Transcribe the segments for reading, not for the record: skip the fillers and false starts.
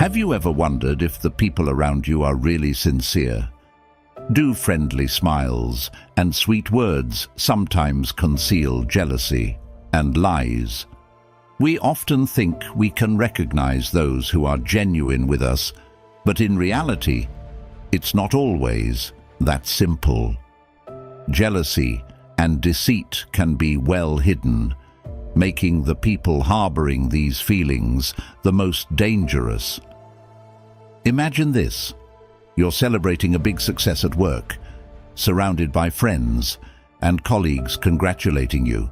Have you ever wondered if the people around you are really sincere? Do friendly smiles and sweet words sometimes conceal jealousy and lies? We often think we can recognize those who are genuine with us, but in reality, it's not always that simple. Jealousy and deceit can be well hidden, making the people harboring these feelings the most dangerous. Imagine this. You're celebrating a big success at work, surrounded by friends and colleagues congratulating you.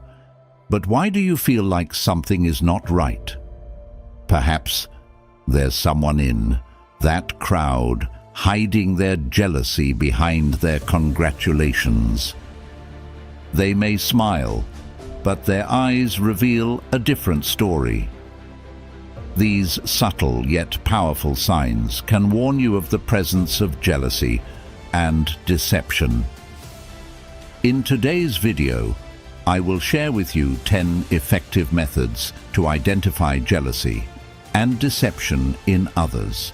But why do you feel like something is not right? Perhaps there's someone in that crowd hiding their jealousy behind their congratulations. They may smile, but their eyes reveal a different story. These subtle yet powerful signs can warn you of the presence of jealousy and deception. In today's video, I will share with you 10 effective methods to identify jealousy and deception in others.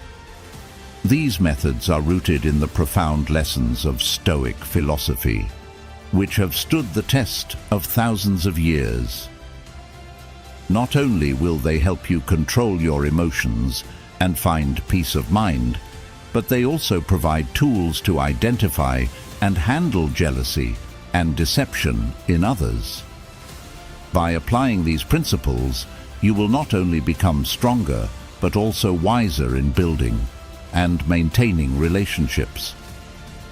These methods are rooted in the profound lessons of Stoic philosophy, which have stood the test of thousands of years. Not only will they help you control your emotions and find peace of mind, but they also provide tools to identify and handle jealousy and deception in others. By applying these principles, you will not only become stronger, but also wiser in building and maintaining relationships.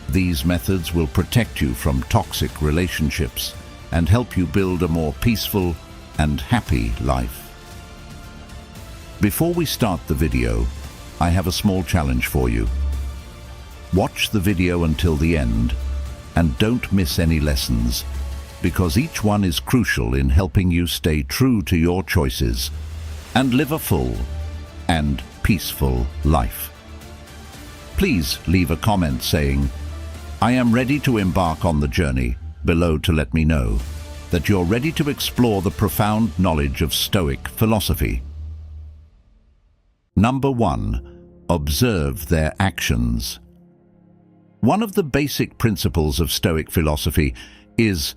These methods will protect you from toxic relationships and help you build a more peaceful and happy life. Before we start the video, I have a small challenge for you. Watch the video until the end and don't miss any lessons, because each one is crucial in helping you stay true to your choices and live a full and peaceful life. Please leave a comment saying, "I am ready to embark on the journey," below to let me know that you're ready to explore the profound knowledge of Stoic philosophy. Number 1. Observe their actions. One of the basic principles of Stoic philosophy is,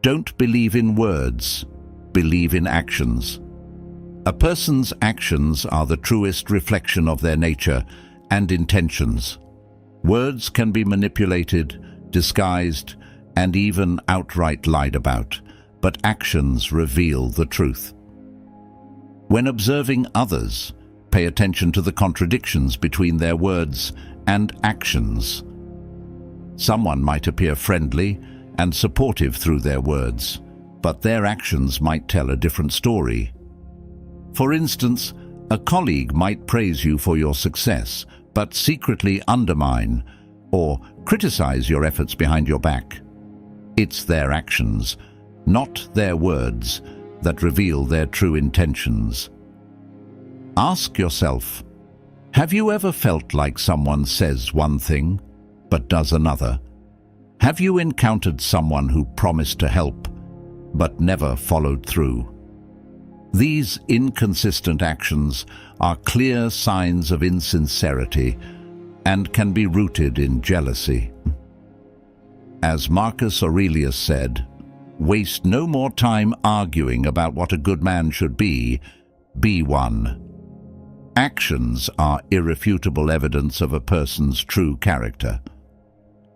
don't believe in words, believe in actions. A person's actions are the truest reflection of their nature and intentions. Words can be manipulated, disguised, and even outright lied about, but actions reveal the truth. When observing others, pay attention to the contradictions between their words and actions. Someone might appear friendly and supportive through their words, but their actions might tell a different story. For instance, a colleague might praise you for your success, but secretly undermine or criticize your efforts behind your back. It's their actions, not their words, that reveal their true intentions. Ask yourself, have you ever felt like someone says one thing, but does another? Have you encountered someone who promised to help, but never followed through? These inconsistent actions are clear signs of insincerity and can be rooted in jealousy. As Marcus Aurelius said, "Waste no more time arguing about what a good man should be one." Actions are irrefutable evidence of a person's true character.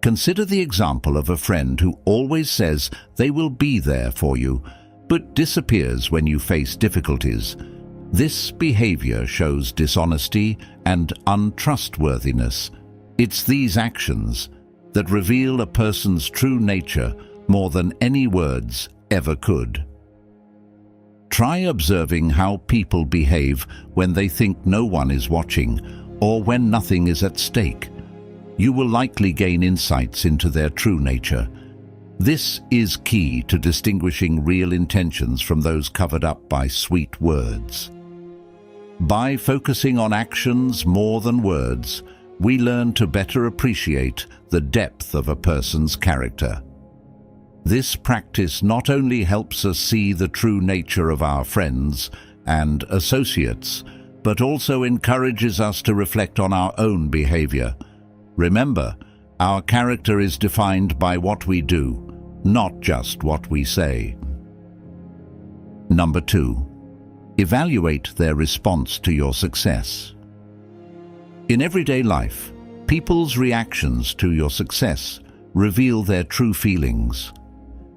Consider the example of a friend who always says they will be there for you, but disappears when you face difficulties. This behavior shows dishonesty and untrustworthiness. It's these actions that reveal a person's true nature more than any words ever could. Try observing how people behave when they think no one is watching or when nothing is at stake. You will likely gain insights into their true nature. This is key to distinguishing real intentions from those covered up by sweet words. By focusing on actions more than words, we learn to better appreciate the depth of a person's character. This practice not only helps us see the true nature of our friends and associates, but also encourages us to reflect on our own behavior. Remember, our character is defined by what we do, not just what we say. Number 2. Evaluate their response to your success. In everyday life, people's reactions to your success reveal their true feelings.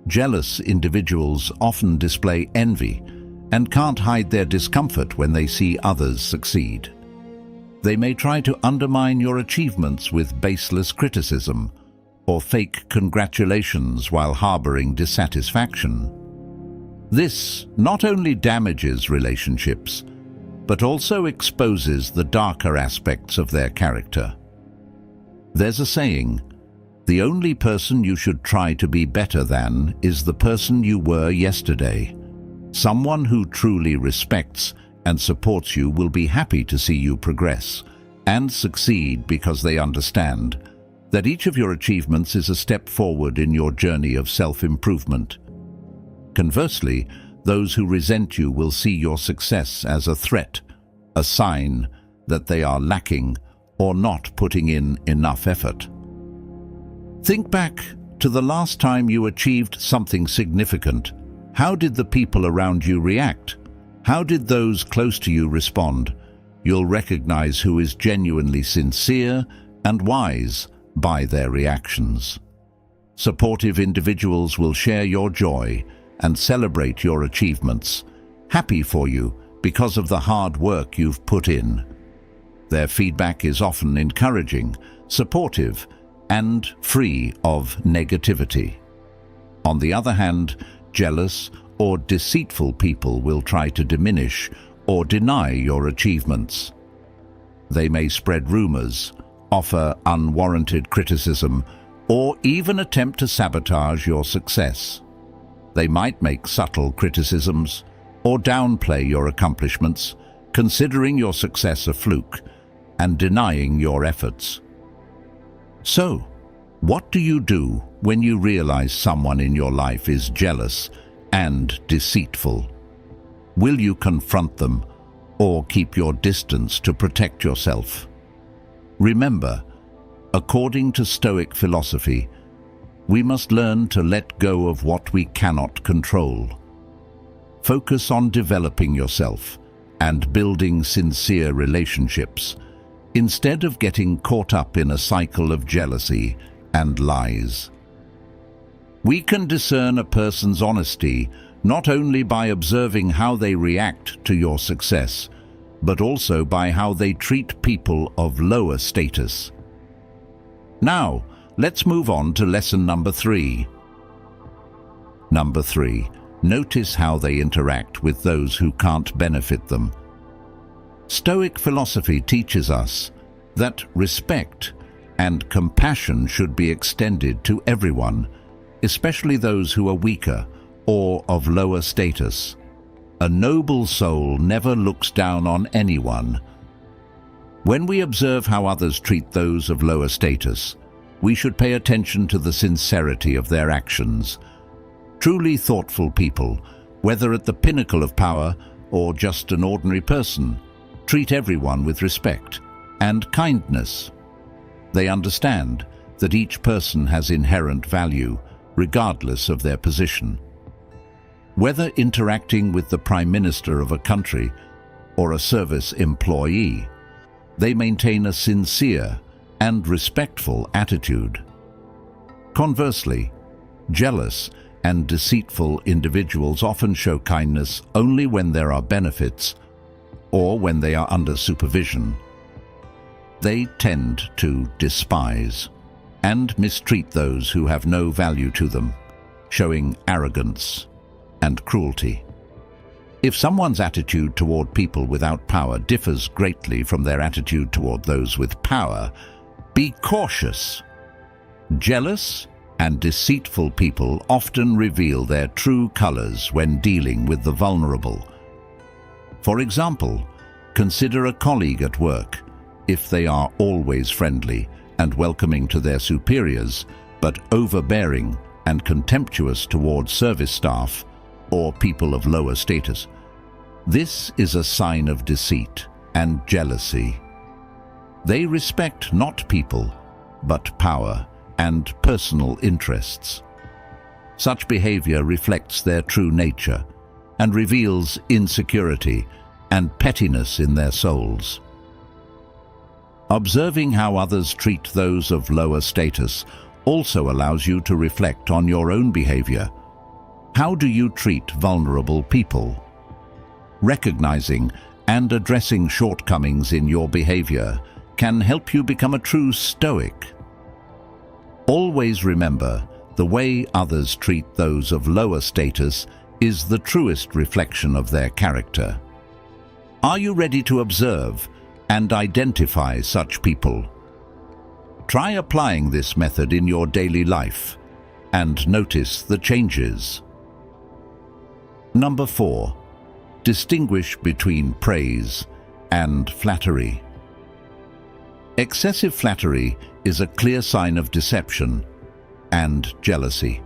Jealous individuals often display envy and can't hide their discomfort when they see others succeed. They may try to undermine your achievements with baseless criticism or fake congratulations while harboring dissatisfaction. This not only damages relationships, but also exposes the darker aspects of their character. There's a saying, the only person you should try to be better than is the person you were yesterday. Someone who truly respects and supports you will be happy to see you progress and succeed because they understand that each of your achievements is a step forward in your journey of self-improvement. Conversely, those who resent you will see your success as a threat, a sign that they are lacking or not putting in enough effort. Think back to the last time you achieved something significant. How did the people around you react? How did those close to you respond? You'll recognize who is genuinely sincere and wise by their reactions. Supportive individuals will share your joy and celebrate your achievements, happy for you because of the hard work you've put in. Their feedback is often encouraging, supportive, and free of negativity. On the other hand, jealous or deceitful people will try to diminish or deny your achievements. They may spread rumors, offer unwarranted criticism, or even attempt to sabotage your success. They might make subtle criticisms or downplay your accomplishments, considering your success a fluke and denying your efforts. So, what do you do when you realize someone in your life is jealous and deceitful? Will you confront them or keep your distance to protect yourself? Remember, according to Stoic philosophy, we must learn to let go of what we cannot control. Focus on developing yourself and building sincere relationships, instead of getting caught up in a cycle of jealousy and lies. We can discern a person's honesty not only by observing how they react to your success, but also by how they treat people of lower status. Now, let's move on to lesson number 3. Number 3. Notice how they interact with those who can't benefit them. Stoic philosophy teaches us that respect and compassion should be extended to everyone, especially those who are weaker or of lower status. A noble soul never looks down on anyone. When we observe how others treat those of lower status, we should pay attention to the sincerity of their actions. Truly thoughtful people, whether at the pinnacle of power or just an ordinary person, treat everyone with respect and kindness. They understand that each person has inherent value, regardless of their position. Whether interacting with the Prime Minister of a country or a service employee, they maintain a sincere and respectful attitude. Conversely, jealous and deceitful individuals often show kindness only when there are benefits or when they are under supervision. They tend to despise and mistreat those who have no value to them, showing arrogance and cruelty. If someone's attitude toward people without power differs greatly from their attitude toward those with power, be cautious. Jealous and deceitful people often reveal their true colors when dealing with the vulnerable. For example, consider a colleague at work. If they are always friendly and welcoming to their superiors, but overbearing and contemptuous toward service staff or people of lower status, this is a sign of deceit and jealousy. They respect not people, but power and personal interests. Such behavior reflects their true nature and reveals insecurity and pettiness in their souls. Observing how others treat those of lower status also allows you to reflect on your own behavior. How do you treat vulnerable people? Recognizing and addressing shortcomings in your behavior can help you become a true Stoic. Always remember, the way others treat those of lower status is the truest reflection of their character. Are you ready to observe and identify such people? Try applying this method in your daily life and notice the changes. Number 4. Distinguish between praise and flattery. Excessive flattery is a clear sign of deception and jealousy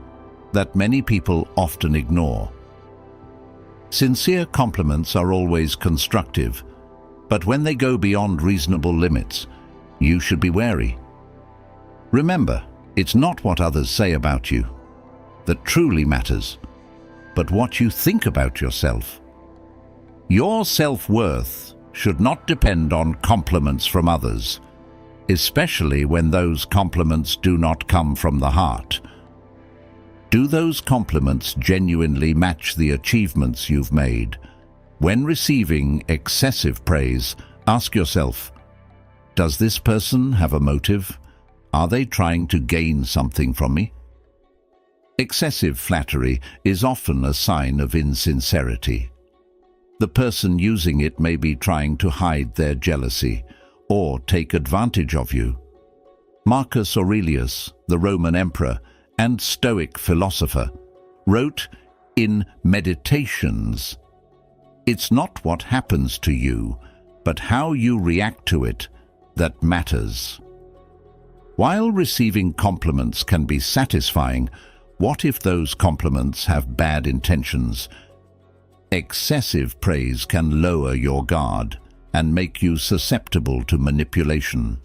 that many people often ignore. Sincere compliments are always constructive, but when they go beyond reasonable limits, you should be wary. Remember, it's not what others say about you that truly matters, but what you think about yourself. Your self-worth should not depend on compliments from others, especially when those compliments do not come from the heart. Do those compliments genuinely match the achievements you've made? When receiving excessive praise, ask yourself, does this person have a motive? Are they trying to gain something from me? Excessive flattery is often a sign of insincerity. The person using it may be trying to hide their jealousy or take advantage of you. Marcus Aurelius, the Roman emperor and Stoic philosopher, wrote in Meditations, "It's not what happens to you, but how you react to it that matters." While receiving compliments can be satisfying, what if those compliments have bad intentions? Excessive praise can lower your guard and make you susceptible to manipulation.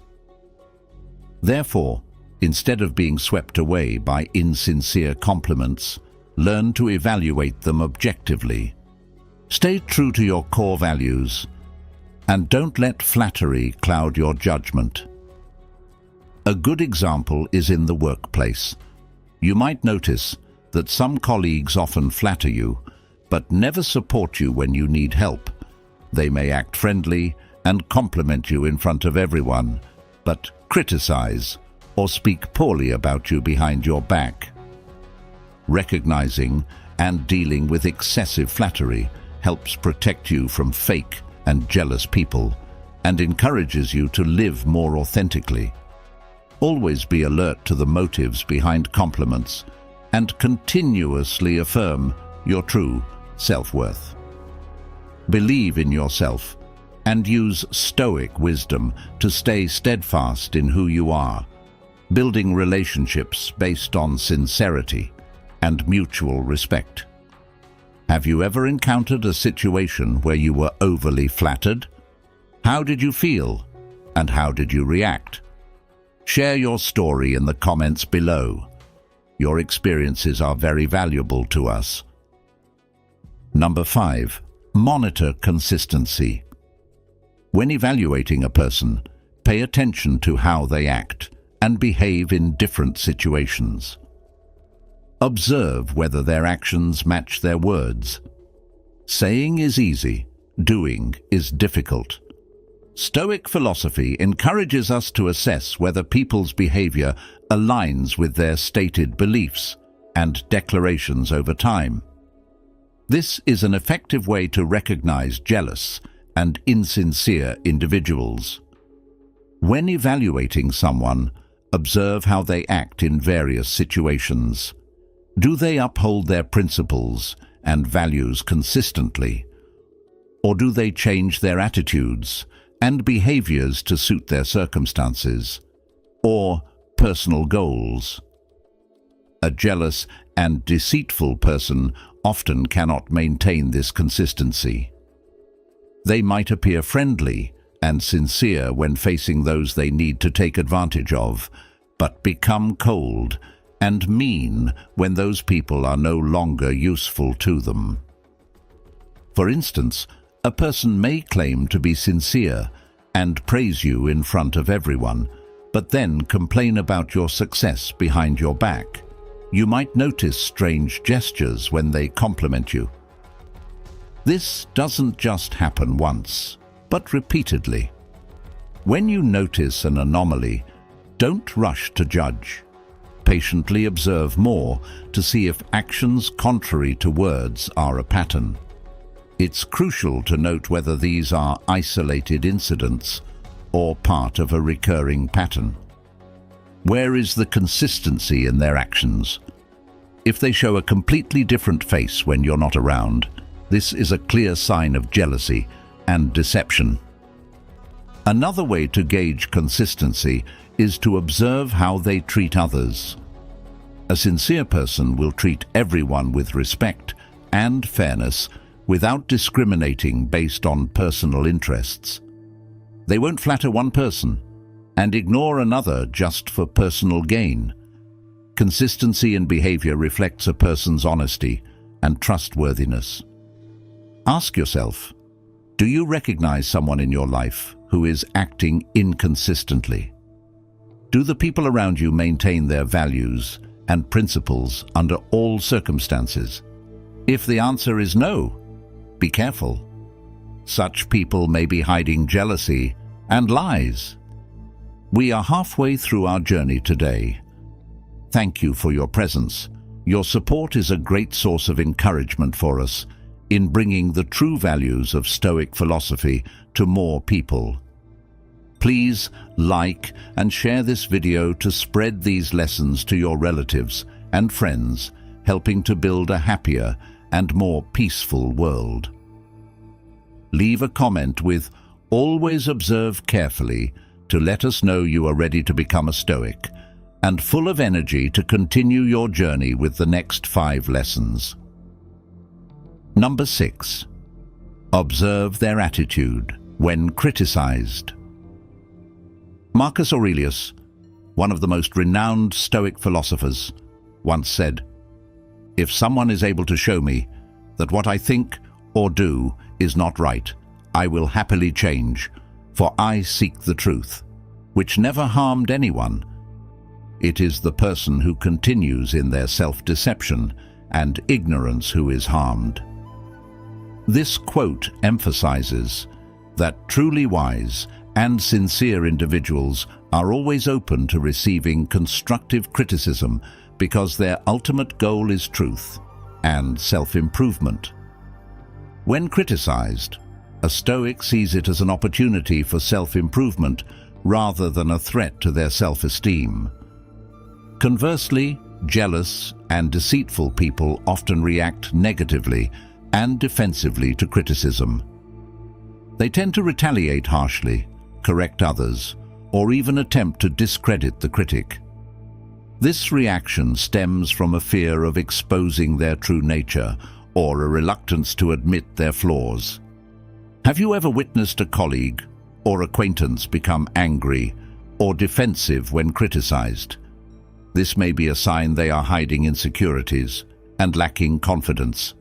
Therefore, instead of being swept away by insincere compliments, learn to evaluate them objectively. Stay true to your core values, and don't let flattery cloud your judgment. A good example is in the workplace. You might notice that some colleagues often flatter you, but never support you when you need help. They may act friendly and compliment you in front of everyone, but criticize or speak poorly about you behind your back. Recognizing and dealing with excessive flattery helps protect you from fake and jealous people and encourages you to live more authentically. Always be alert to the motives behind compliments and continuously affirm your true self-worth. Believe in yourself and use Stoic wisdom to stay steadfast in who you are, building relationships based on sincerity and mutual respect. Have you ever encountered a situation where you were overly flattered? How did you feel, and how did you react? Share your story in the comments below. Your experiences are very valuable to us. Number 5. Monitor consistency. When evaluating a person, pay attention to how they act and behave in different situations. Observe whether their actions match their words. Saying is easy, doing is difficult. Stoic philosophy encourages us to assess whether people's behavior aligns with their stated beliefs and declarations over time. This is an effective way to recognize jealous and insincere individuals. When evaluating someone, observe how they act in various situations. Do they uphold their principles and values consistently? Or do they change their attitudes and behaviors to suit their circumstances or personal goals? A jealous and deceitful person often cannot maintain this consistency. They might appear friendly, and sincere when facing those they need to take advantage of, but become cold and mean when those people are no longer useful to them. For instance, a person may claim to be sincere and praise you in front of everyone, but then complain about your success behind your back. You might notice strange gestures when they compliment you. This doesn't just happen once, but repeatedly. When you notice an anomaly, don't rush to judge. Patiently observe more to see if actions contrary to words are a pattern. It's crucial to note whether these are isolated incidents or part of a recurring pattern. Where is the consistency in their actions? If they show a completely different face when you're not around, this is a clear sign of jealousy and deception. Another way to gauge consistency is to observe how they treat others. A sincere person will treat everyone with respect and fairness without discriminating based on personal interests. They won't flatter one person and ignore another just for personal gain. Consistency in behavior reflects a person's honesty and trustworthiness. Ask yourself, do you recognize someone in your life who is acting inconsistently? Do the people around you maintain their values and principles under all circumstances? If the answer is no, be careful. Such people may be hiding jealousy and lies. We are halfway through our journey today. Thank you for your presence. Your support is a great source of encouragement for us in bringing the true values of Stoic philosophy to more people. Please like and share this video to spread these lessons to your relatives and friends, helping to build a happier and more peaceful world. Leave a comment with "Always observe carefully" to let us know you are ready to become a Stoic and full of energy to continue your journey with the next 5 lessons. Number 6. Observe their attitude when criticized. Marcus Aurelius, one of the most renowned Stoic philosophers, once said, "If someone is able to show me that what I think or do is not right, I will happily change, for I seek the truth," which never harmed anyone. It is the person who continues in their self-deception and ignorance who is harmed. This quote emphasizes that truly wise and sincere individuals are always open to receiving constructive criticism because their ultimate goal is truth and self-improvement. When criticized, a Stoic sees it as an opportunity for self-improvement rather than a threat to their self-esteem. Conversely, jealous and deceitful people often react negatively and defensively to criticism. They tend to retaliate harshly, correct others, or even attempt to discredit the critic. This reaction stems from a fear of exposing their true nature or a reluctance to admit their flaws. Have you ever witnessed a colleague or acquaintance become angry or defensive when criticized? This may be a sign they are hiding insecurities and lacking confidence.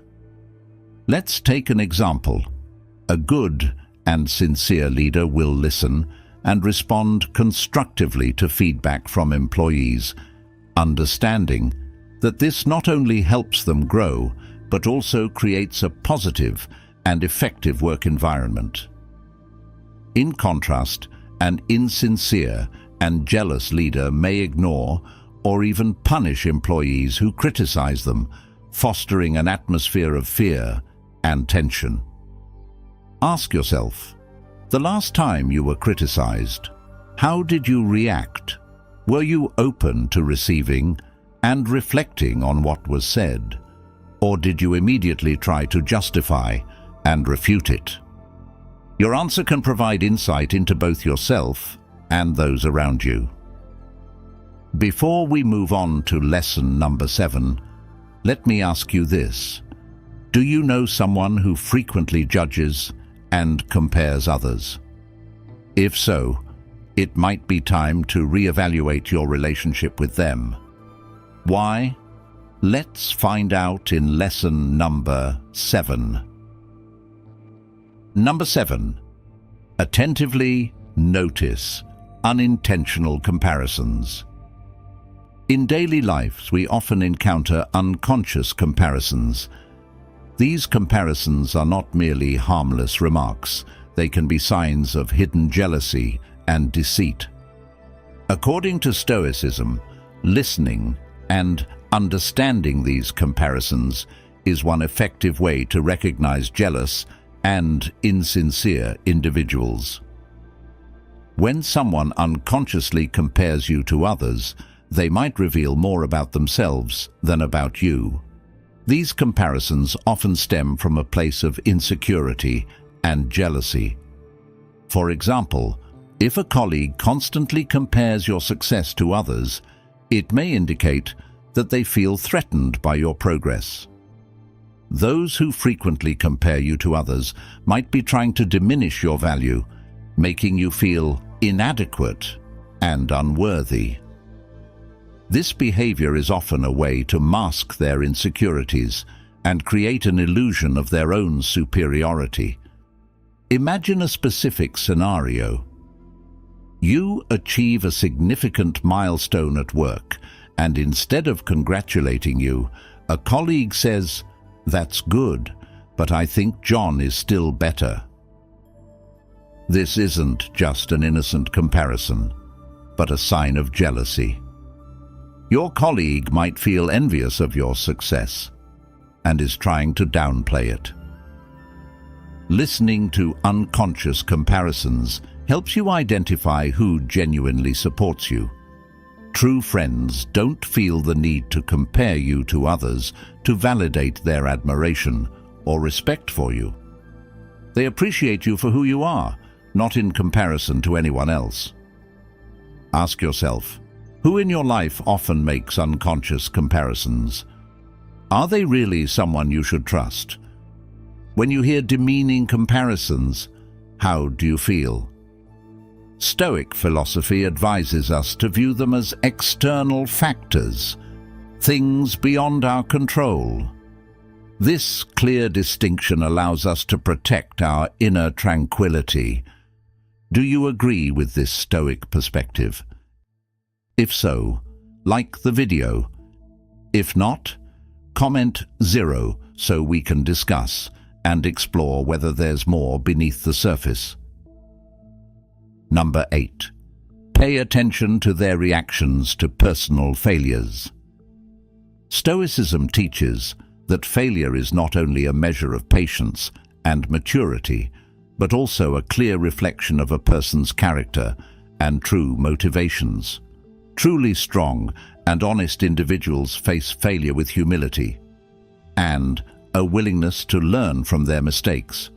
Let's take an example. A good and sincere leader will listen and respond constructively to feedback from employees, understanding that this not only helps them grow, but also creates a positive and effective work environment. In contrast, an insincere and jealous leader may ignore or even punish employees who criticize them, fostering an atmosphere of fear and tension. Ask yourself, the last time you were criticized, how did you react? Were you open to receiving and reflecting on what was said? Or did you immediately try to justify and refute it? Your answer can provide insight into both yourself and those around you. Before we move on to lesson number 7, let me ask you this. Do you know someone who frequently judges and compares others? If so, it might be time to reevaluate your relationship with them. Why? Let's find out in lesson number 7. Number 7. Attentively notice unintentional comparisons. In daily lives, we often encounter unconscious comparisons. These comparisons are not merely harmless remarks. They can be signs of hidden jealousy and deceit. According to Stoicism, listening and understanding these comparisons is one effective way to recognize jealous and insincere individuals. When someone unconsciously compares you to others, they might reveal more about themselves than about you. These comparisons often stem from a place of insecurity and jealousy. For example, if a colleague constantly compares your success to others, it may indicate that they feel threatened by your progress. Those who frequently compare you to others might be trying to diminish your value, making you feel inadequate and unworthy. This behavior is often a way to mask their insecurities and create an illusion of their own superiority. Imagine a specific scenario. You achieve a significant milestone at work, and instead of congratulating you, a colleague says, "That's good, but I think John is still better." This isn't just an innocent comparison, but a sign of jealousy. Your colleague might feel envious of your success and is trying to downplay it. Listening to unconscious comparisons helps you identify who genuinely supports you. True friends don't feel the need to compare you to others to validate their admiration or respect for you. They appreciate you for who you are, not in comparison to anyone else. Ask yourself, who in your life often makes unconscious comparisons? Are they really someone you should trust? When you hear demeaning comparisons, how do you feel? Stoic philosophy advises us to view them as external factors, things beyond our control. This clear distinction allows us to protect our inner tranquility. Do you agree with this Stoic perspective? If so, like the video. If not, comment 0 so we can discuss and explore whether there's more beneath the surface. Number 8. Pay attention to their reactions to personal failures. Stoicism teaches that failure is not only a measure of patience and maturity, but also a clear reflection of a person's character and true motivations. Truly strong and honest individuals face failure with humility and a willingness to learn from their mistakes.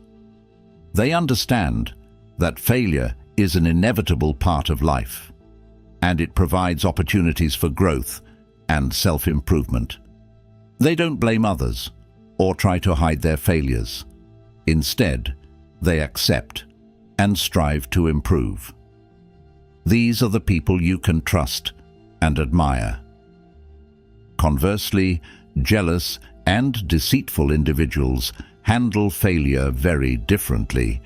They understand that failure is an inevitable part of life, and it provides opportunities for growth and self-improvement. They don't blame others or try to hide their failures. Instead, they accept and strive to improve. These are the people you can trust and admire. Conversely, jealous and deceitful individuals handle failure very differently.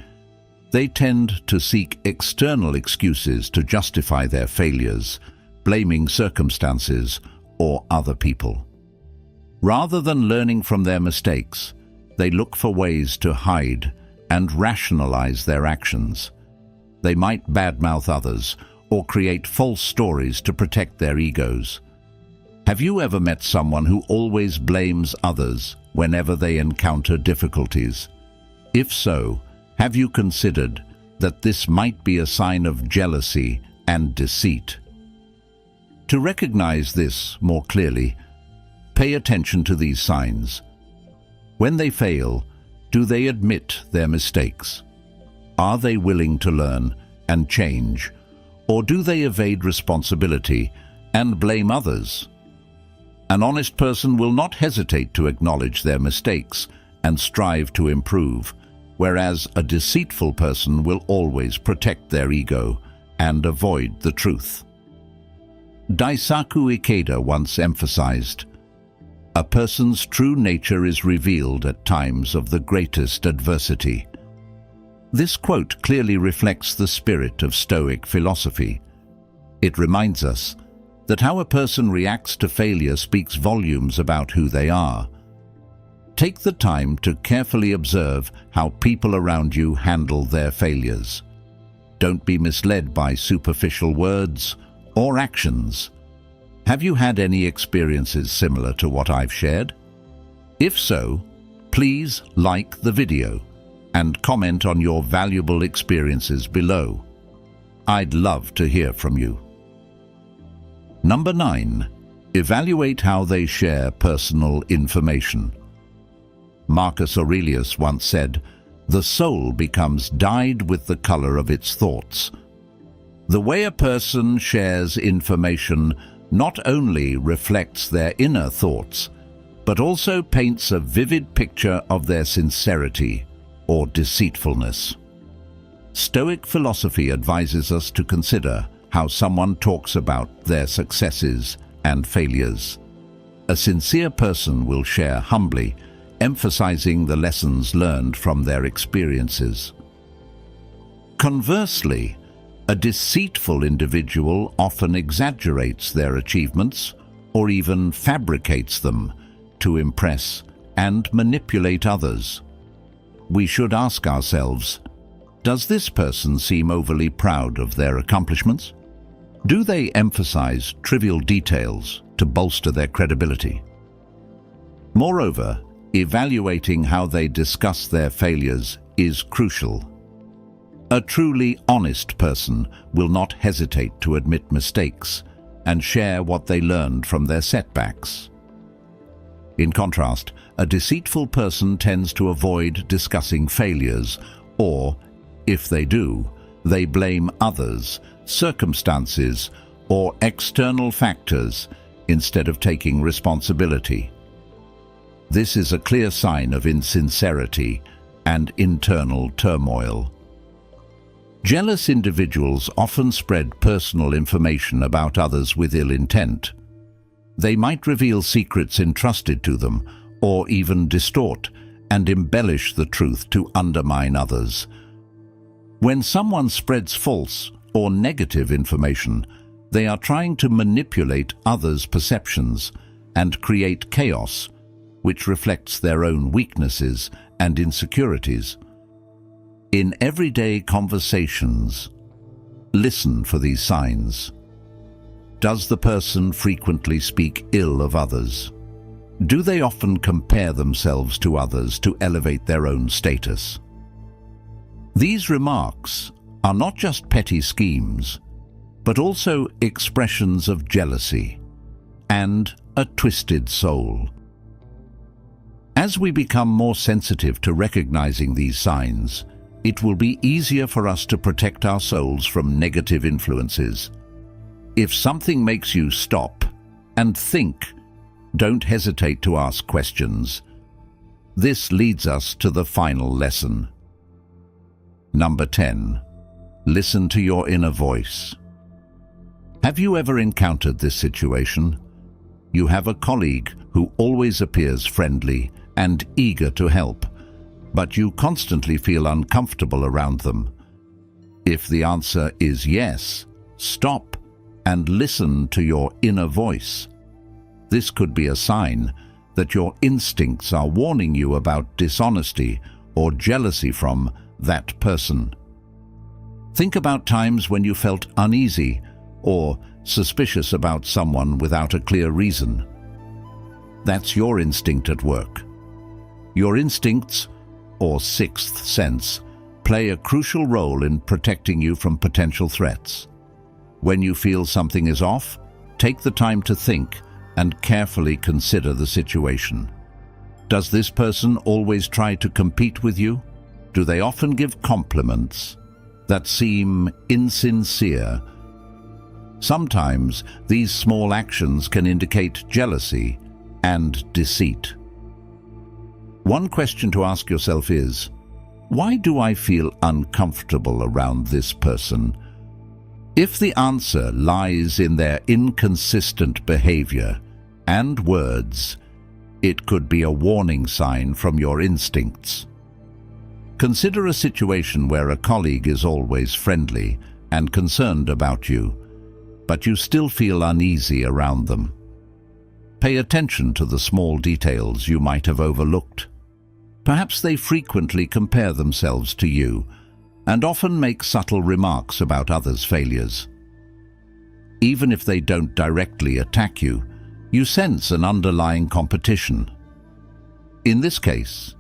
They tend to seek external excuses to justify their failures, blaming circumstances or other people. Rather than learning from their mistakes, they look for ways to hide and rationalize their actions. They might badmouth others or create false stories to protect their egos. Have you ever met someone who always blames others whenever they encounter difficulties? If so, have you considered that this might be a sign of jealousy and deceit? To recognize this more clearly, pay attention to these signs. When they fail, do they admit their mistakes? Are they willing to learn and change? Or do they evade responsibility and blame others? An honest person will not hesitate to acknowledge their mistakes and strive to improve, whereas a deceitful person will always protect their ego and avoid the truth. Daisaku Ikeda once emphasized, "A person's true nature is revealed at times of the greatest adversity." This quote clearly reflects the spirit of Stoic philosophy. It reminds us that how a person reacts to failure speaks volumes about who they are. Take the time to carefully observe how people around you handle their failures. Don't be misled by superficial words or actions. Have you had any experiences similar to what I've shared? If so, please like the video and comment on your valuable experiences below. I'd love to hear from you. Number 9. Evaluate how they share personal information. Marcus Aurelius once said, "The soul becomes dyed with the color of its thoughts." The way a person shares information not only reflects their inner thoughts, but also paints a vivid picture of their sincerity or deceitfulness. Stoic philosophy advises us to consider how someone talks about their successes and failures. A sincere person will share humbly, emphasizing the lessons learned from their experiences. Conversely, a deceitful individual often exaggerates their achievements or even fabricates them to impress and manipulate others. We should ask ourselves, does this person seem overly proud of their accomplishments? Do they emphasize trivial details to bolster their credibility? Moreover, evaluating how they discuss their failures is crucial. A truly honest person will not hesitate to admit mistakes and share what they learned from their setbacks. In contrast, a deceitful person tends to avoid discussing failures, or, if they do, they blame others, circumstances, or external factors instead of taking responsibility. This is a clear sign of insincerity and internal turmoil. Jealous individuals often spread personal information about others with ill intent. They might reveal secrets entrusted to them, or even distort and embellish the truth to undermine others. When someone spreads false or negative information, they are trying to manipulate others' perceptions and create chaos, which reflects their own weaknesses and insecurities. In everyday conversations, listen for these signs. Does the person frequently speak ill of others? Do they often compare themselves to others to elevate their own status? These remarks are not just petty schemes, but also expressions of jealousy and a twisted soul. As we become more sensitive to recognizing these signs, it will be easier for us to protect our souls from negative influences. If something makes you stop and think, don't hesitate to ask questions. This leads us to the final lesson. Number 10. Listen to your inner voice. Have you ever encountered this situation? You have a colleague who always appears friendly and eager to help, but you constantly feel uncomfortable around them. If the answer is yes, stop and listen to your inner voice. This could be a sign that your instincts are warning you about dishonesty or jealousy from that person. Think about times when you felt uneasy or suspicious about someone without a clear reason. That's your instinct at work. Your instincts, or sixth sense, play a crucial role in protecting you from potential threats. When you feel something is off, take the time to think and carefully consider the situation. Does this person always try to compete with you? Do they often give compliments that seem insincere? Sometimes these small actions can indicate jealousy and deceit. One question to ask yourself is, Why do I feel uncomfortable around this person? If the answer lies in their inconsistent behavior and words, it could be a warning sign from your instincts. Consider a situation where a colleague is always friendly and concerned about you, but you still feel uneasy around them. Pay attention to the small details you might have overlooked. Perhaps they frequently compare themselves to you and often make subtle remarks about others' failures. Even if they don't directly attack you, you sense an underlying competition. In this case,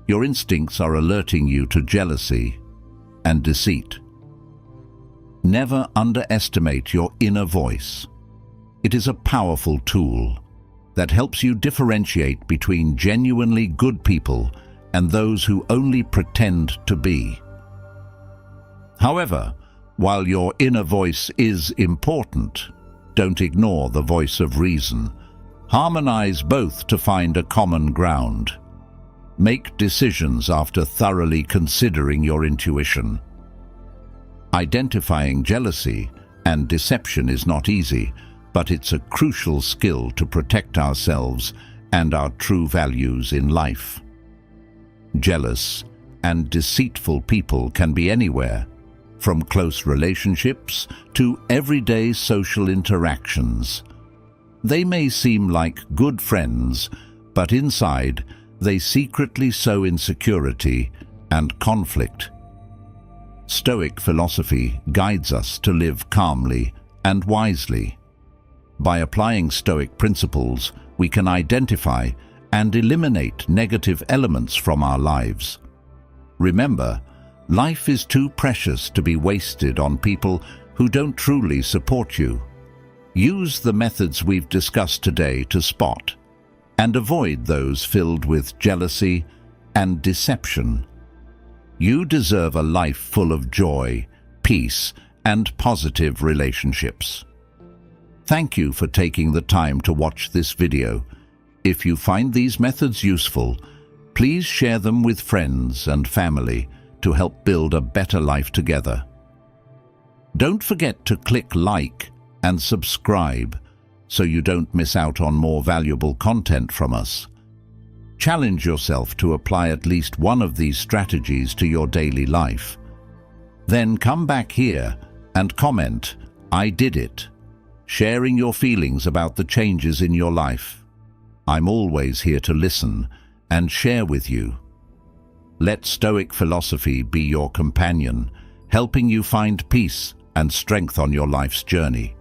your instincts are alerting you to jealousy and deceit. Never underestimate your inner voice. It is a powerful tool that helps you differentiate between genuinely good people and those who only pretend to be. However, while your inner voice is important, don't ignore the voice of reason. Harmonize both to find a common ground. Make decisions after thoroughly considering your intuition. Identifying jealousy and deception is not easy, but it's a crucial skill to protect ourselves and our true values in life. Jealous and deceitful people can be anywhere, from close relationships to everyday social interactions. They may seem like good friends, but inside they secretly sow insecurity and conflict. Stoic philosophy guides us to live calmly and wisely. By applying Stoic principles, we can identify and eliminate negative elements from our lives. Remember, life is too precious to be wasted on people who don't truly support you. Use the methods we've discussed today to spot and avoid those filled with jealousy and deception. You deserve a life full of joy, peace, and positive relationships. Thank you for taking the time to watch this video. If you find these methods useful, please share them with friends and family to help build a better life together. Don't forget to click like and subscribe so you don't miss out on more valuable content from us. Challenge yourself to apply at least one of these strategies to your daily life. Then come back here and comment, "I did it," sharing your feelings about the changes in your life. I'm always here to listen and share with you. Let Stoic philosophy be your companion, helping you find peace and strength on your life's journey.